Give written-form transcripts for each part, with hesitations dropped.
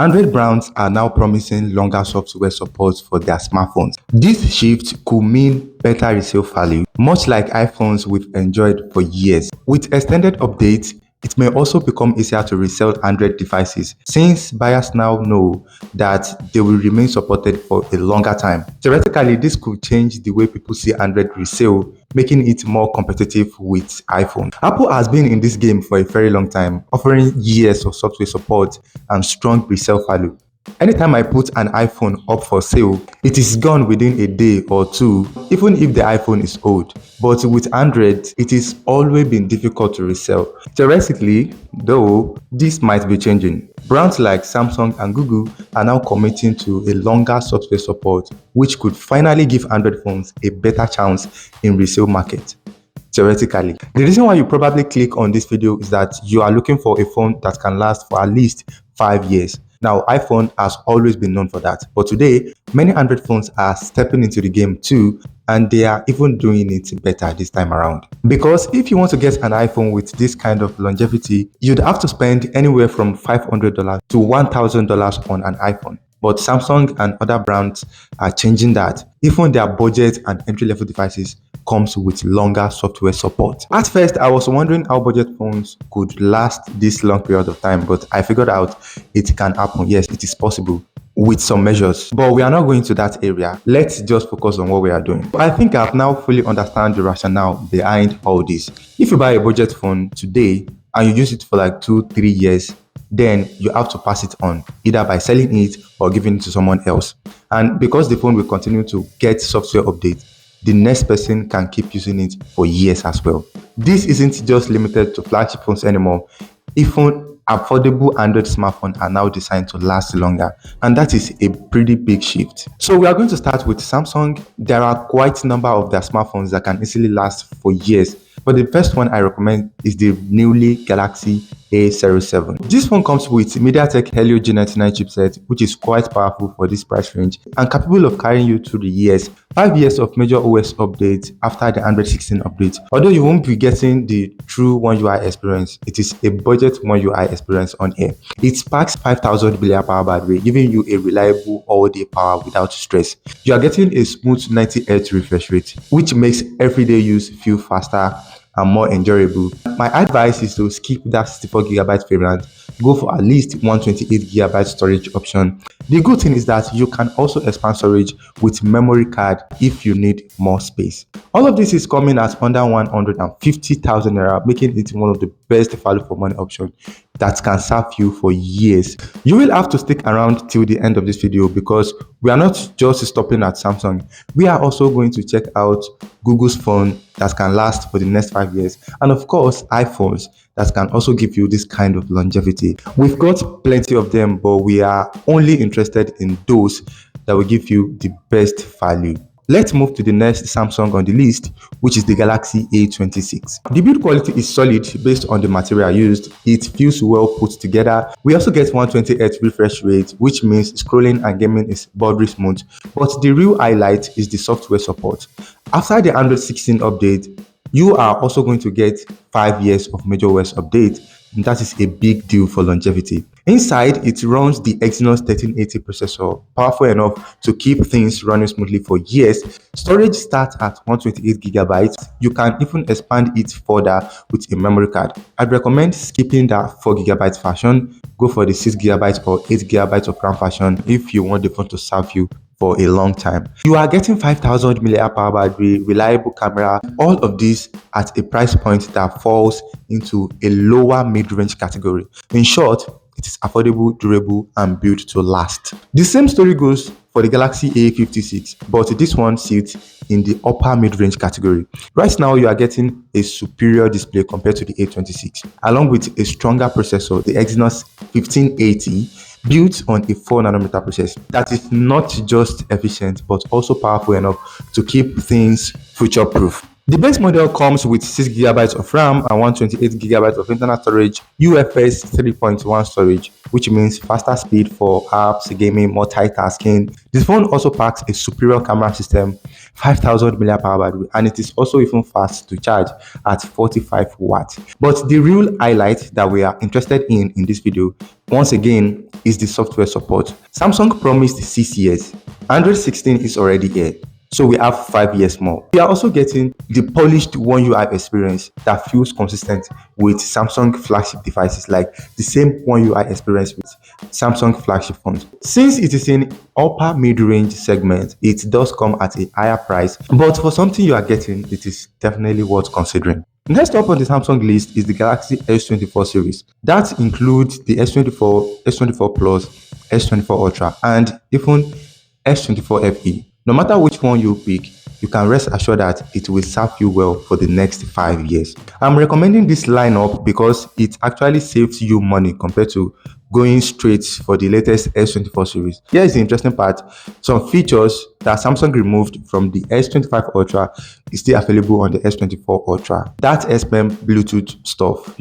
Android brands are now promising longer software support for their smartphones. This shift could mean better resale value, much like iPhones we've enjoyed for years. With extended updates, it may also become easier to resell Android devices since buyers now know that they will remain supported for a longer time. Theoretically, this could change the way people see Android resale, making it more competitive with iPhone. Apple has been in this game for a very long time, offering years of software support and strong resale value. Anytime I put an iPhone up for sale, it is gone within a day or two, even if the iPhone is old. But with Android, it has always been difficult to resell. Theoretically, though, this might be changing. Brands like Samsung and Google are now committing to a longer software support, which could finally give Android phones a better chance in resale market. Theoretically, the reason why you probably click on this video is that you are looking for a phone that can last for at least 5 years. Now, iPhone has always been known for that, but today many Android phones are stepping into the game too, and they are even doing it better this time around. Because if you want to get an iPhone with this kind of longevity, you'd have to spend anywhere from $500 to $1,000 on an iPhone. But Samsung and other brands are changing that. Even their budget and entry-level devices comes with longer software support. At first, I was wondering how budget phones could last this long period of time, but I figured out it can happen. Yes, it is possible with some measures, but we are not going to that area. Let's just focus on what we are doing. I think I've now fully understand the rationale behind all this. If you buy a budget phone today and you use it for like 2-3 years, then you have to pass it on either by selling it or giving it to someone else. And because the phone will continue to get software updates, the next person can keep using it for years as well. This isn't just limited to flagship phones anymore. Even affordable Android smartphones are now designed to last longer, and that is a pretty big shift. So we are going to start with Samsung. There are quite a number of their smartphones that can easily last for years, but the first one I recommend is the newly Galaxy A07. This phone comes with MediaTek Helio G99 chipset, which is quite powerful for this price range and capable of carrying you through the years. 5 years of major OS updates after the Android 16 update. Although you won't be getting the true One UI experience, it is a budget One UI experience on air. It packs 5000 mAh battery, giving you a reliable all-day power without stress. You are getting a smooth 90Hz refresh rate, which makes everyday use feel faster and more enjoyable. My advice is to skip that 64GB variant, go for at least 128GB storage option. The good thing is that you can also expand storage with memory card if you need more space. All of this is coming at under 150,000 naira, making it one of the best value for money option that can serve you for years. You will have to stick around till the end of this video because we are not just stopping at Samsung. We are also going to check out Google's phone that can last for the next 5 years, and of course iPhones that can also give you this kind of longevity. We've got plenty of them, but we are only interested in those that will give you the best value. Let's move to the next Samsung on the list, which is the Galaxy A26. The build quality is solid based on the material used. It feels well put together. We also get 120Hz refresh rate, which means scrolling and gaming is buttery smooth. But the real highlight is the software support. After the Android 16 update, you are also going to get 5 years of major OS update, and that is a big deal for longevity. Inside, it runs the Exynos 1380 processor, powerful enough to keep things running smoothly for years. Storage starts at 128GB. You can even expand it further with a memory card. I'd recommend skipping that 4GB version, go for the 6GB or 8GB of RAM version if you want the phone to serve you for a long time. You are getting 5000 mAh battery, reliable camera, all of this at a price point that falls into a lower mid-range category. In short, it is affordable, durable, and built to last. The same story goes for the Galaxy A56, but this one sits in the upper mid-range category. Right now, you are getting a superior display compared to the A26, along with a stronger processor, the Exynos 1580, built on a 4nm process that is not just efficient but also powerful enough to keep things future-proof. The base model comes with 6 GB of RAM and 128 GB of internal storage, UFS 3.1 storage, which means faster speed for apps, gaming, multitasking. This phone also packs a superior camera system, 5000 mAh battery, and it is also even fast to charge at 45 watts. But the real highlight that we are interested in this video, once again, is the software support. Samsung promised 6 years. Android 16 is already here. So we have 5 years more. We are also getting the polished One UI experience that feels consistent with Samsung flagship devices, like the same One UI experience with Samsung flagship phones. Since it is in upper mid-range segment, it does come at a higher price, but for something you are getting, it is definitely worth considering. Next up on the Samsung list is the Galaxy S24 series. That includes the S24, S24 Plus, S24 Ultra, and even S24 FE. No matter which one you pick, you can rest assured that it will serve you well for the next 5 years. I'm recommending this lineup because it actually saves you money compared to going straight for the latest S24 series. Here is the interesting part. Some features that Samsung removed from the S25 Ultra is still available on the S24 Ultra. That S Pen Bluetooth stuff,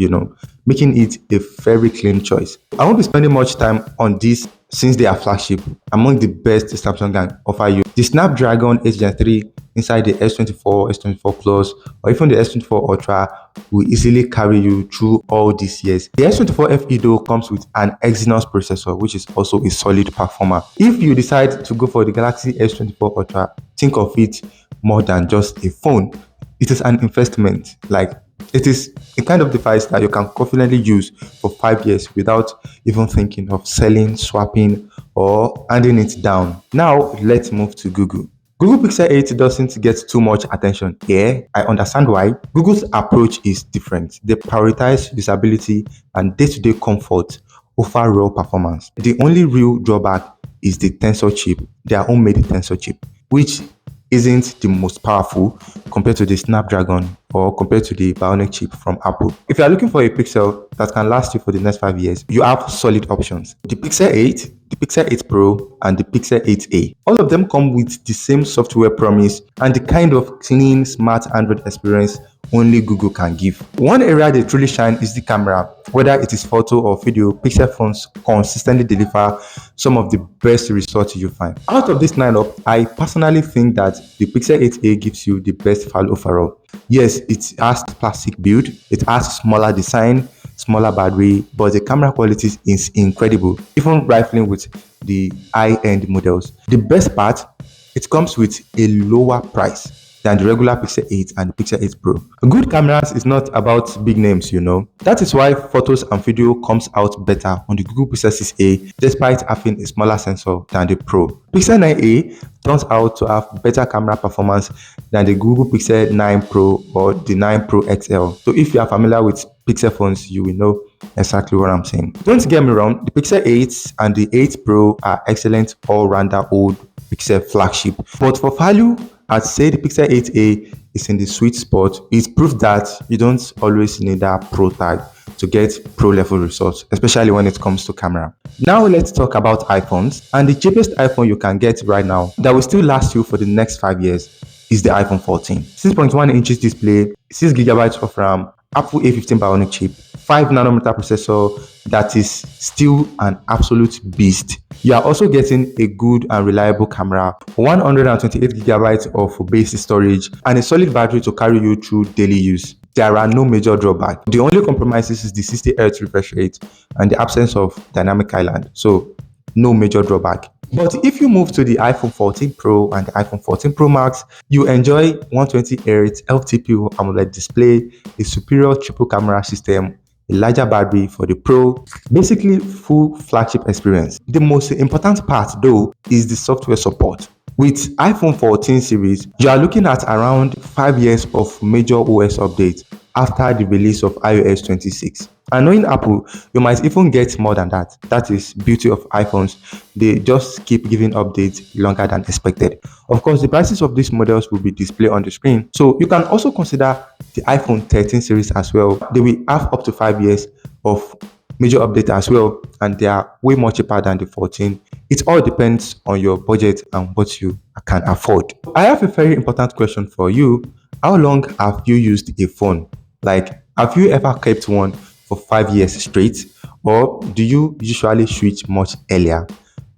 making it a very clean choice. I won't be spending much time on this since they are flagship. Among the best Samsung can offer you, the Snapdragon 8 Gen 3 inside the S24, S24 Plus, or even the S24 Ultra will easily carry you through all these years. The S24 FE though comes with an Exynos processor, which is also a solid performer. If you decide to go for the Galaxy S24 Ultra, think of it more than just a phone. It is an investment. Like, it is a kind of device that you can confidently use for 5 years without even thinking of selling, swapping, or handing it down. Now, let's move to Google. Google Pixel 8 doesn't get too much attention here. I understand why. Google's approach is different. They prioritize usability and day-to-day comfort over raw performance. The only real drawback is the Tensor chip, their homemade Tensor chip, which isn't the most powerful compared to the Snapdragon or compared to the Bionic chip from Apple. If you are looking for a Pixel that can last you for the next 5 years, you have solid options. The Pixel 8, the Pixel 8 Pro, and the Pixel 8a. All of them come with the same software promise and the kind of clean, smart Android experience only Google can give. One area they truly shine is the camera. Whether it is photo or video, Pixel phones consistently deliver some of the best results you find. Out of this lineup, I personally think that the Pixel 8a gives you the best file overall. Yes, it has plastic build, it has smaller design, smaller battery, but the camera quality is incredible, even rifling with the high-end models. The best part, it comes with a lower price than the regular Pixel 8 and Pixel 8 Pro. Good cameras is not about big names, That is why photos and video comes out better on the Google Pixel 6a despite having a smaller sensor than the Pro. Pixel 9a turns out to have better camera performance than the Google Pixel 9 Pro or the 9 Pro XL. So if you are familiar with Pixel phones, you will know exactly what I'm saying. Don't get me wrong, the Pixel 8 and the 8 Pro are excellent all-rounder old Pixel flagship. But for value, I'd say the Pixel 8a is in the sweet spot. It's proof that you don't always need that Pro tag to get Pro level results, especially when it comes to camera. Now let's talk about iPhones. And the cheapest iPhone you can get right now that will still last you for the next 5 years is the iPhone 14. 6.1 inches display, 6 GB of RAM, Apple A15 Bionic chip, 5 nanometer processor that is still an absolute beast. You are also getting a good and reliable camera, 128 GB of basic storage, and a solid battery to carry you through daily use. There are no major drawbacks. The only compromises is the 60 Hz refresh rate and the absence of dynamic island. So no major drawback. But if you move to the iPhone 14 Pro and the iPhone 14 Pro Max, you enjoy 120Hz LTPO AMOLED display, a superior triple camera system, a larger battery for the Pro, basically full flagship experience. The most important part though is the software support. With iPhone 14 series, you are looking at around 5 years of major OS updates after the release of iOS 26. And knowing Apple, you might even get more than that. That is beauty of iPhones. They just keep giving updates longer than expected. Of course, the prices of these models will be displayed on the screen. So you can also consider the iPhone 13 series as well. They will have up to 5 years of major update as well, and they are way more cheaper than the 14. It all depends on your budget and what you can afford. I have a very important question for you. How long have you used a phone? Like, have you ever kept one for 5 years straight, or do you usually switch much earlier?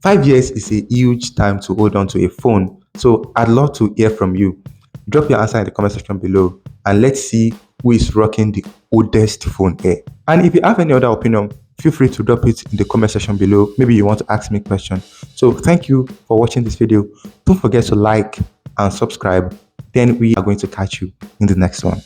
5 years is a huge time to hold on to a phone, so I'd love to hear from you. Drop your answer in the comment section below, and let's see who is rocking the oldest phone here. And if you have any other opinion, feel free to drop it in the comment section below. Maybe you want to ask me a question. So thank you for watching this video. Don't forget to like and subscribe. Then we are going to catch you in the next one.